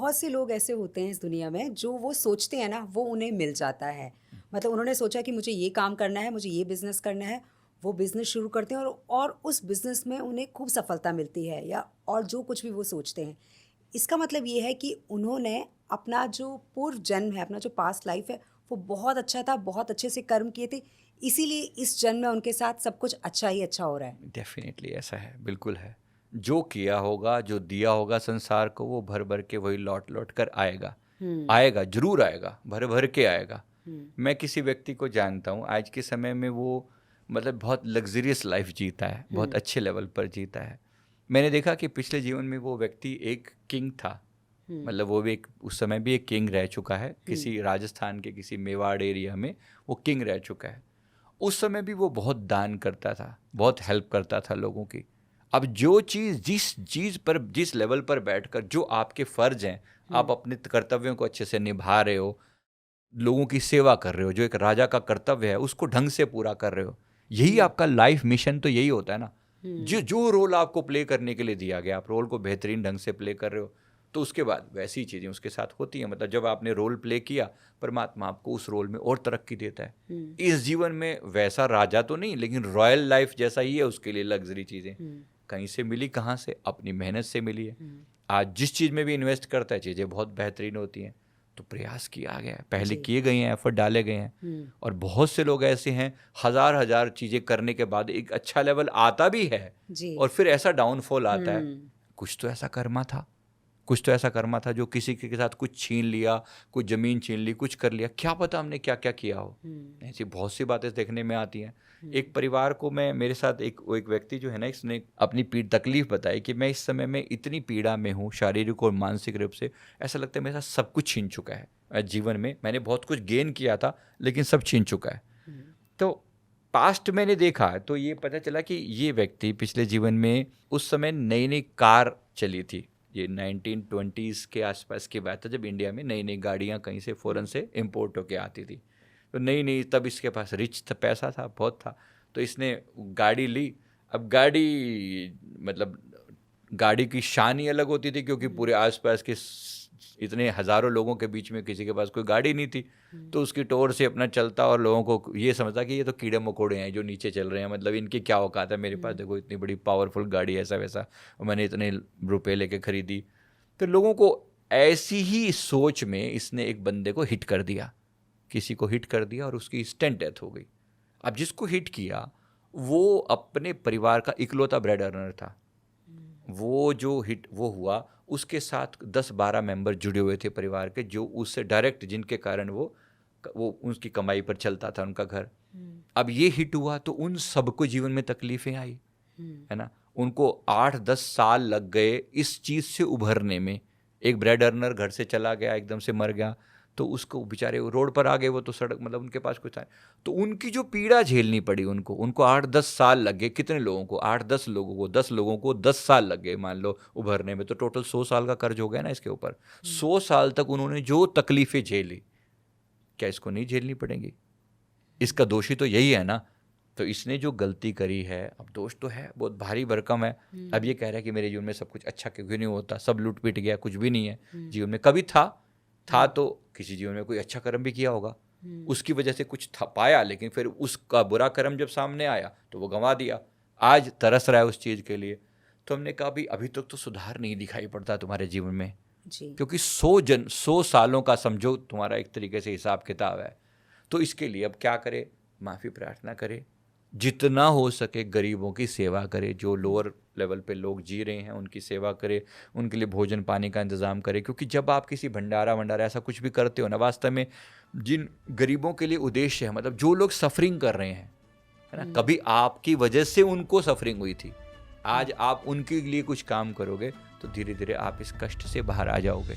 बहुत से लोग ऐसे होते हैं इस दुनिया में जो वो सोचते हैं ना वो उन्हें मिल जाता है। मतलब उन्होंने सोचा कि मुझे ये काम करना है, मुझे ये बिज़नेस करना है, वो बिज़नेस शुरू करते हैं और उस बिज़नेस में उन्हें खूब सफलता मिलती है या और जो कुछ भी वो सोचते हैं। इसका मतलब ये है कि उन्होंने अपना जो पूर्व जन्म है, अपना जो पास्ट लाइफ है, वो बहुत अच्छा था, बहुत अच्छे से कर्म किए थे, इसीलिए इस जन्म में उनके साथ सब कुछ अच्छा ही अच्छा हो रहा है। डेफिनेटली ऐसा है, बिल्कुल है। जो किया होगा, जो दिया होगा संसार को, वो भर भर के वही लौट लौट कर आएगा। हुँ, आएगा, जरूर आएगा, भर भर के आएगा। हुँ, मैं किसी व्यक्ति को जानता हूँ आज के समय में, वो मतलब बहुत लग्जरियस लाइफ जीता है, बहुत हुँ, अच्छे लेवल पर जीता है। मैंने देखा कि पिछले जीवन में वो व्यक्ति एक किंग था। हुँ, मतलब वो भी एक, उस समय भी एक किंग रह चुका है, हुँ, किसी राजस्थान के किसी मेवाड़ एरिया में वो किंग रह चुका है। उस समय भी वो बहुत दान करता था, बहुत अच्छा, हेल्प करता था लोगों की। अब जो चीज़, जिस चीज़ पर, जिस लेवल पर बैठकर जो आपके फर्ज हैं, आप हुँ, अपने कर्तव्यों को अच्छे से निभा रहे हो, लोगों की सेवा कर रहे हो, जो एक राजा का कर्तव्य है उसको ढंग से पूरा कर रहे हो, यही हुँ, आपका लाइफ मिशन तो यही होता है ना। जो हुँ, जो रोल आपको प्ले करने के लिए दिया गया, आप रोल को बेहतरीन ढंग से प्ले कर रहे हो, तो उसके बाद वैसी चीज़ें उसके साथ होती हैं। मतलब जब आपने रोल प्ले किया, परमात्मा आपको उस रोल में और तरक्की देता है। हुँ, इस जीवन में वैसा राजा तो नहीं, लेकिन रॉयल लाइफ जैसा ही है उसके लिए लग्जरी चीज़ें। हुँ, कहीं से मिली, कहाँ से? अपनी मेहनत से मिली है। हुँ, आज जिस चीज़ में भी इन्वेस्ट करता है, चीज़ें बहुत बेहतरीन होती हैं। तो प्रयास किया गया है, पहले जी, किए गए हैं, एफर्ट डाले गए हैं। हुँ, और बहुत से लोग ऐसे हैं, हज़ार हज़ार चीज़ें करने के बाद एक अच्छा लेवल आता भी है जी, और फिर ऐसा डाउनफॉल आता है। हुँ, कुछ तो ऐसा कर्मा था, कुछ तो ऐसा कर्मा था जो किसी के साथ कुछ छीन लिया, कुछ ज़मीन छीन ली, कुछ कर लिया, क्या पता हमने क्या क्या किया हो। हुँ, ऐसी बहुत सी बातें देखने में आती हैं। हुँ, एक परिवार को, मैं, मेरे साथ एक व्यक्ति जो है ना, इसने अपनी तकलीफ बताई कि मैं इस समय में इतनी पीड़ा में हूँ, शारीरिक और मानसिक रूप से। ऐसा लगता है मेरे साथ सब कुछ छीन चुका है। जीवन में मैंने बहुत कुछ गेन किया था, लेकिन सब छीन चुका है। हुँ, तो पास्ट मैंने देखा तो ये पता चला कि ये व्यक्ति पिछले जीवन में, उस समय नई नई कार चली थी। ये 1920s के आसपास की बात है, जब इंडिया में नई नई गाड़ियाँ कहीं से फॉरेन हुँ, से इम्पोर्ट होके आती थी। तो नई नई, तब इसके पास रिच था, पैसा था, बहुत था। तो इसने गाड़ी ली। अब गाड़ी, मतलब गाड़ी की शान ही अलग होती थी, क्योंकि हुँ, पूरे आसपास के इतने हज़ारों लोगों के बीच में किसी के पास कोई गाड़ी नहीं थी। हुँ, तो उसकी टोर से अपना चलता और लोगों को ये समझता कि ये तो कीड़े मकोड़े हैं जो नीचे चल रहे हैं, मतलब इनकी क्या औकात है, मेरे पास हुँ, देखो इतनी बड़ी पावरफुल गाड़ी, ऐसा वैसा, और मैंने इतने रुपए लेके खरीदी। तो लोगों को ऐसी ही सोच में इसने एक बंदे को हिट कर दिया, किसी को हिट कर दिया और उसकी इंस्टेंट डेथ हो गई। अब जिसको हिट किया, वो अपने परिवार का इकलौता ब्रेड अर्नर था। वो जो हिट वो हुआ, उसके साथ 10-12 मेंबर जुड़े हुए थे परिवार के, जो उससे डायरेक्ट, जिनके कारण वो उसकी कमाई पर चलता था उनका घर। हुँ, अब ये हिट हुआ तो उन सबको जीवन में तकलीफें आई, हुँ, है ना। उनको 8-10 साल लग गए इस चीज़ से उभरने में। एक ब्रेड अर्नर घर से चला गया, एकदम से मर गया, तो उसको बेचारे रोड पर आ गए, वो तो सड़क, मतलब उनके पास कुछ था। तो उनकी जो पीड़ा झेलनी पड़ी उनको 8-10 साल लग गए। कितने लोगों को? 8-10 लोगों को, 10 लोगों को 10 साल लग गए मान लो उभरने में, तो टोटल 100 साल का कर्ज हो गया ना इसके ऊपर। हुँ, 100 साल तक उन्होंने जो तकलीफें झेली, क्या इसको नहीं झेलनी पड़ेंगी? इसका दोषी तो यही है ना। तो इसने जो गलती करी है, अब दोष तो है, बहुत भारी भरकम है। अब हुँ, ये कह रहा है कि मेरे जीवन में सब कुछ अच्छा क्यों नहीं होता, सब लूट पिट गया, कुछ भी नहीं है हुँ, जीवन में। कभी था हुँ, तो किसी जीवन में कोई अच्छा कर्म भी किया होगा, हुँ, उसकी वजह से कुछ था, पाया, लेकिन फिर उसका बुरा कर्म जब सामने आया तो वो गंवा दिया। आज तरस रहा है उस चीज़ के लिए। तो हमने कहा भी अभी तक तो सुधार नहीं दिखाई पड़ता तुम्हारे जीवन में, जी, क्योंकि 100 सालों का समझो तुम्हारा एक तरीके से हिसाब किताब है। तो इसके लिए अब क्या करे? माफ़ी प्रार्थना करे, जितना हो सके गरीबों की सेवा करे, जो हुँ, लोअर लेवल पे लोग जी रहे हैं उनकी सेवा करे, उनके लिए भोजन पानी का इंतज़ाम करे। क्योंकि जब आप किसी भंडारा वंडारा ऐसा कुछ भी करते हो ना, वास्तव में जिन गरीबों के लिए उद्देश्य है, मतलब जो लोग सफरिंग कर रहे हैं, है ना, हुँ, कभी आपकी वजह से उनको सफरिंग हुई थी, हुँ। आज आप उनके लिए कुछ काम करोगे तो धीरे धीरे आप इस कष्ट से बाहर आ जाओगे।